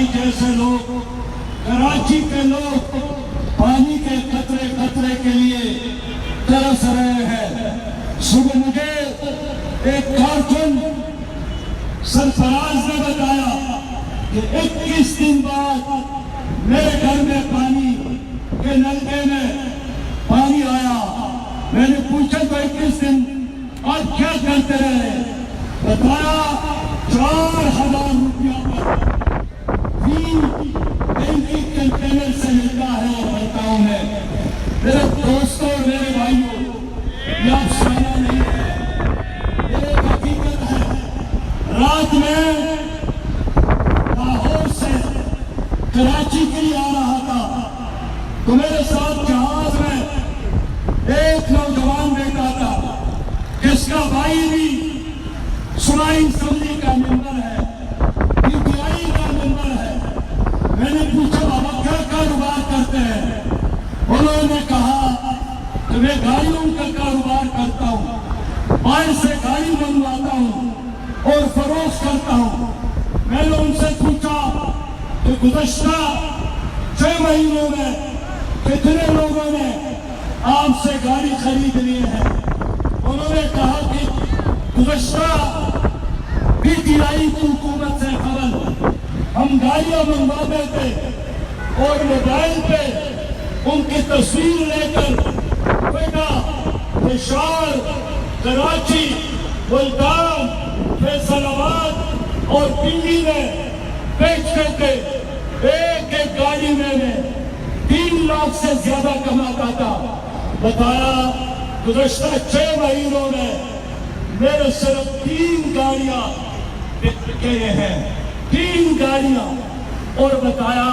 भाई जैसे लोग, कराची के लोग पानी के कतरे कतरे के लिए तरस रहे हैं। सुबह मुझे एक कारकुन सरफराज ने बताया कि 21 दिन बाद मेरे घर में पानी के नलके में पानी आया। मैंने पूछा तो 21 दिन और क्या करते रहे? बताया 4,000 रुपया पर 3 बैंकिंग कंटेनर से मिलता है। और बताता हूं मैं, मेरे दोस्तों और मेरे भाइयों, ये आप सुना नहीं है, ये एक हकीकत है। रात में लाहौर से कराची के लिए आ रहा था तो मेरे साथ जहाज में एक नौजवान बैठा था जिसका भाई भी सुनाई असम्बली का मेंबर है, पीटीआई का मेंबर है। मैंने पूछा बाबा क्या कारोबार करते हैं? उन्होंने कहा कि मैं गाड़ियों का कारोबार करता हूँ, बाहर से गाड़ी मंगवाता हूँ और फरोख्त करता हूँ। मैंने उनसे पूछा कि गुज़श्ता 6 महीनों में कितने लोगों ने आपसे गाड़ी खरीद ली है? उन्होंने कहा कि गुज़श्ता पीटीआई की हुकूमत से खबर हम गाड़ियां मंगवाते थे और मोबाइल पे उनकी तस्वीर लेकर बेटा हिसार, कराची, मुल्तान, फैसलाबाद और पिंडी में बेचते थे। एक एक गाड़ी में 3 लाख से ज्यादा कमाता था। बताया गुज़श्ता 6 महीनों में मेरे सिर्फ 3 गाड़ियां बिक गए हैं, 3 गाड़ियां। और बताया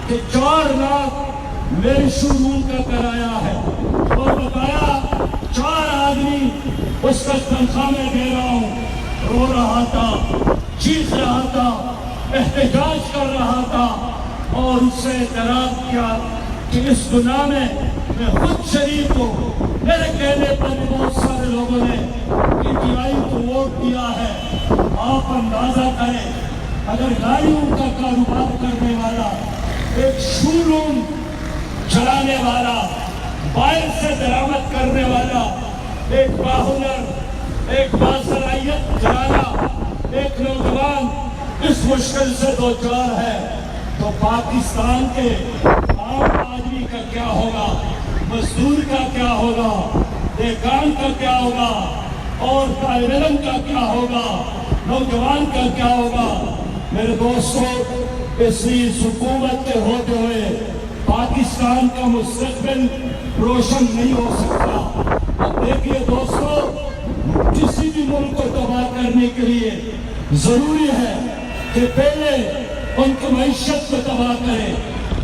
कि 4 लाख मेरे शोरूम का कराया है। और बताया 4 आदमी उसका तनख्वाह में दे रहा हूं। रो रहा था, चीख रहा था, एहतजाज कर रहा था और उससे एतराफ़ किया कि इस गुनाह में मैं खुद शरीक हूँ। मेरे कहने पर बहुत सारे लोगों ने पीटीआई को वोट दिया है। आप अंदाजा करें, अगर गाड़ियों का कारोबार करने वाला, एक शोरूम चलाने वाला, बाहर से दरामद करने वाला, एक बाहुनर, एक बासलाहियत घराना, एक नौजवान इस मुश्किल से दो चार है, तो पाकिस्तान के आम आदमी का क्या होगा, मजदूर का क्या होगा, बेगान का क्या होगा और तालिब इल्म का क्या होगा, नौजवान का क्या होगा? मेरे दोस्तों, इसलिए इस हुकूमत के होते हुए पाकिस्तान का मुस्तकबिल रोशन नहीं हो सकता। अब देखिए दोस्तों, किसी भी मुल्क को तबाह करने के लिए जरूरी है कि पहले उनकी मईशत को तबाह करें।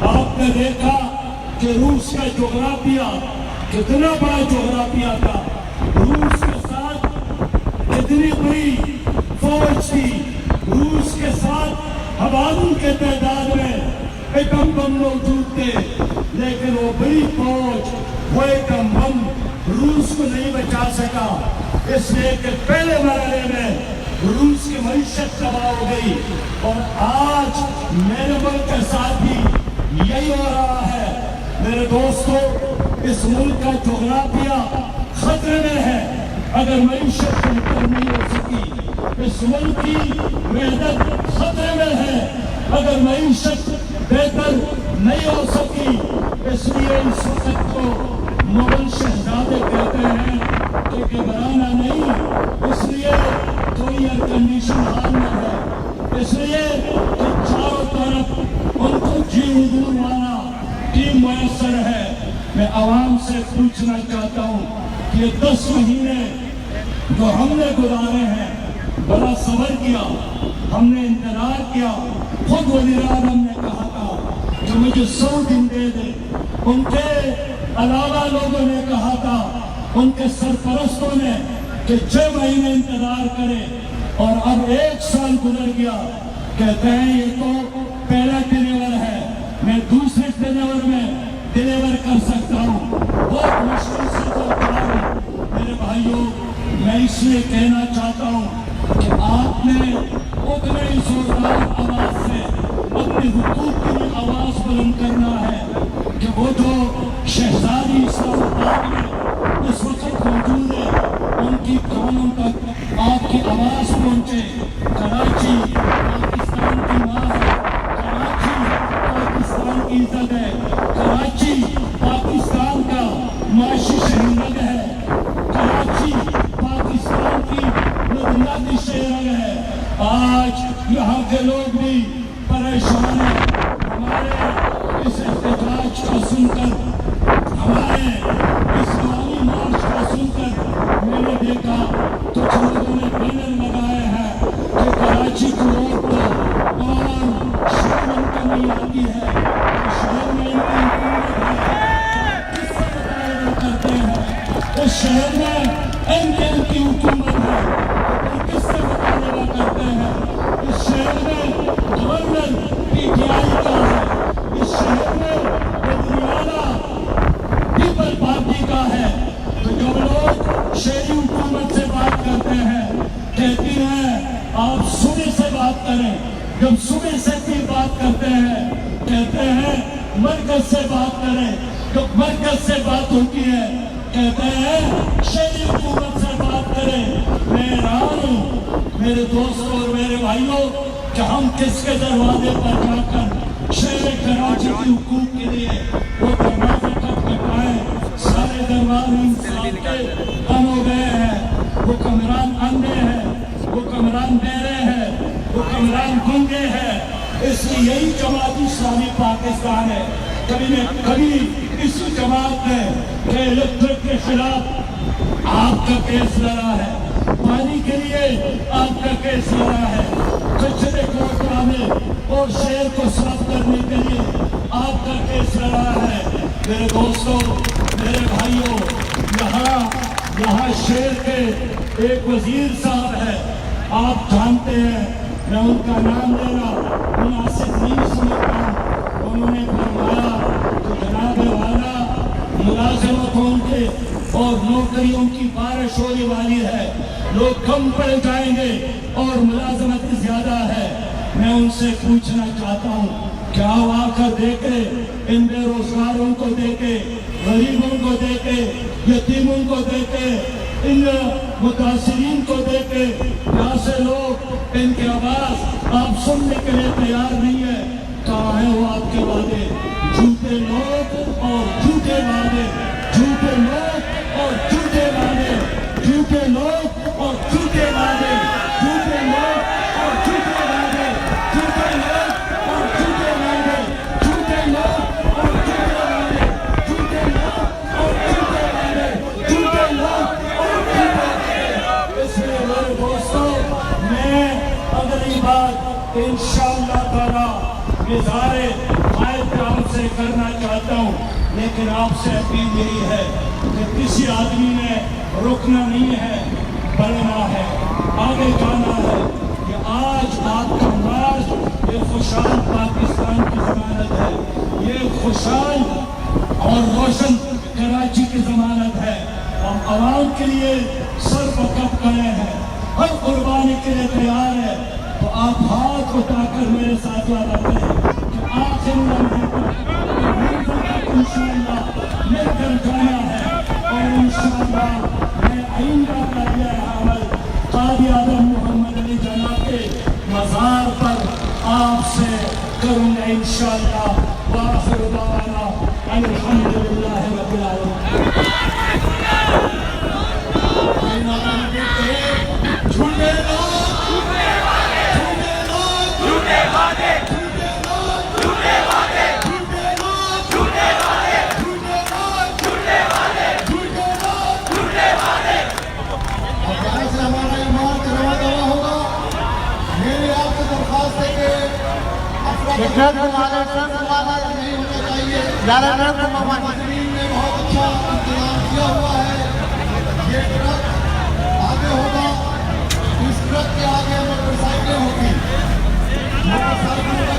आपने देखा कि रूस का जोग्राफिया कितना बड़ा जोग्राफिया था, रूस के साथ कितनी बड़ी फौज थी, रूस के साथ हवालों के तादाद में एटम बम मौजूद थे, लेकिन वो बड़ी फौज, वो एटम बम रूस को नहीं बचा सका। इसलिए कि पहले मरहले में रूस की मईशत तबाह हो गई और आज मेरे मुल्क के साथ भी यही हो रहा है। मेरे दोस्तों, इस मुल्क का जोग्राफिया खतरे में है। अगर मईशत बेहतर नहीं हो सकी, इस मुल्क की मेहनत खतरे में है अगर मईशत बेहतर नहीं हो सकी। इसलिए इस वक्त को मुगल शहजादे कहते हैं कि घबराना नहीं, इसलिए कोई एयर कंडीशन हाल में है, इसलिए कि चारों तरफ उनको जी हुजूर वाला टीम मैसर है। मैं आवाम से पूछना चाहता हूँ कि ये 10 महीने जो हमने गुजारे हैं, बड़ा सब्र किया, हमने इंतजार किया। खुद वज़ीर आज़म ने कहा था कि मुझे 100 दिन दे दे, उनके अलावा लोगों ने कहा था, उनके सरपरस्तों ने, कि 6 महीने इंतजार करें और अब 1 साल गुजर गया। कहते हैं ये तो पहला डिलीवर है, मैं दूसरे डिलीवर में डिलीवर कर सकता हूँ। बहुत मुश्किल से तो मेरे भाइयों, मैं इसलिए कहना चाहता हूँ कि आपने उतने ही जोरदार आवाज से अपने اپنے حقوق کے لیے آواز بلند کرنا ہے کہ وہ جو شہزادی اسلام آباد میں اس وقت موجود ہے ان کی کانوں تک آپ کی آواز پہنچے. کراچی پاکستان کی ماں ہے, کراچی پاکستان کی عزت ہے, کراچی پاکستان کا معاشی شہرگ ہے, کراچی پاکستان کی مدنیاتی شہرگ ہے. آج یہاں کے لوگ بھی پریشان ہیں. ہمارے اس احتجاج کو سن کر, ہمارے اس عوامی مارچ کو سن کر میں نے دیکھا کچھ لوگوں نے بینر لگائے ہیں کہ کراچی کو روک دو, اور شہر ان کو نہیں آتی ہے, شہر میں ان کی حکومت ہے, کس سے مطالبہ کرتے ہیں. اس شہر میں NDL کی حکومت ہے, کس سے مطالبہ کرتے ہیں. اس شہر میں گورنر PTI کا ہے, اس شہر میں وزیراعلیٰ پیپل پارٹی کا ہے. تو جو لوگ شہری حکومت سے بات کرتے ہیں کہتی ہیں آپ صوبے سے بات کریں, جب صوبے سے بھی بات کرتے ہیں کہتے ہیں مرکز سے بات کریں, جب مرکز سے بات ہوتی ہے کہتے ہیں شہری حکومت سے بات کریں. میں حیران ہوں میرے دوستوں اور میرے بھائیوں کہ ہم کس کے دروازے پر جا کر شہر کراچی کے حقوق کے لیے وہ دروازے کھٹکھٹائیں. سارے دروازے انسان کے بند ہو گئے ہیں. وہ کمران اندھے ہیں, وہ کمران بہرے ہیں, وہ کمران گنگے ہیں. اس لیے یہی جماعت اسلامی پاکستان ہے. کبھی اسی جماعت نے کہ الیکٹرک کے خلاف آپ کا کیس لڑا ہے, پانی کے لیے آپ کا کیس لڑا ہے, کچرے کو اٹھانے اور شہر کو صاف کرنے کے لیے آپ کا کیس لڑا ہے. میرے دوستوں, میرے بھائیوں, یہاں شہر کے ایک وزیر صاحب ہے, آپ جانتے ہیں, میں ان کا نام لینا مناسب نہیں سمجھتا. انہوں نے فرمایا کہ جناب والا ملازمتوں کے اور نوکریوں کی بارش ہونے والی ہے, لوگ کم پڑ جائیں گے اور ملازمت زیادہ ہے. میں ان سے پوچھنا چاہتا ہوں کیا وہ آ کر دیکھے, ان بے روزگاروں کو دیکھے, غریبوں کو دیکھے, یتیموں کو دیکھے, ان متاثرین کو دیکھے. یہاں سے لوگ ان کی آواز آپ سننے کے لیے تیار نہیں ہے. کہاں ہے وہ آپ کے وعدے, جھوٹے لوگ اور جھوٹے وعدے, جھوٹے لوگ اور جھوٹے وعدے, جھوٹے لوگ اور جھوٹے وعدے, جھوٹے لوگ اور جھوٹے وعدے, جھوٹے لوگ اور جھوٹے وعدے, جھوٹے لوگ اور جھوٹے وعدے, جھوٹے لوگ اور جھوٹے وعدے, جھوٹے لوگ اور جھوٹے وعدے. اس لیے میرے دوستوں, میں اگلی بات انشاءاللہ تعالی اظہارِ قائد آپ سے کرنا چاہتا ہوں, لیکن آپ سے اپیل یہی ہے کہ کسی آدمی نے رکنا نہیں ہے, بڑھنا ہے, آگے جانا ہے. کہ آج آپ کا مارچ یہ خوشحال پاکستان کی ضمانت ہے, یہ خوشحال اور روشن کراچی کی ضمانت ہے. ہم عوام کے لیے سر وقف کرے ہیں, ہر قربانی کے لیے تیار ہے. تو آپ ہاتھ اٹھا کر میرے ساتھ وعدہ کریں کہ آخر لمحے تک انشاءاللہ مل کر جانا ہے, اور انشاءاللہ میں آئندہ کا یہ عمل قاضی اعظم محمد علی جناح کے مزار پر آپ سے کروں گا انشاءاللہ. وآخر دعوانا ان الحمدللہ رب العالمین. جھوٹے لوگ نہیں ہونا چاہیے. مجرمین نے بہت اچھا انتظام کیا ہوا ہے. یہ ٹرک آگے ہوگا, اس ٹرک کے آگے موٹر سائیکلیں ہوگی, موٹر سائیکلوں کا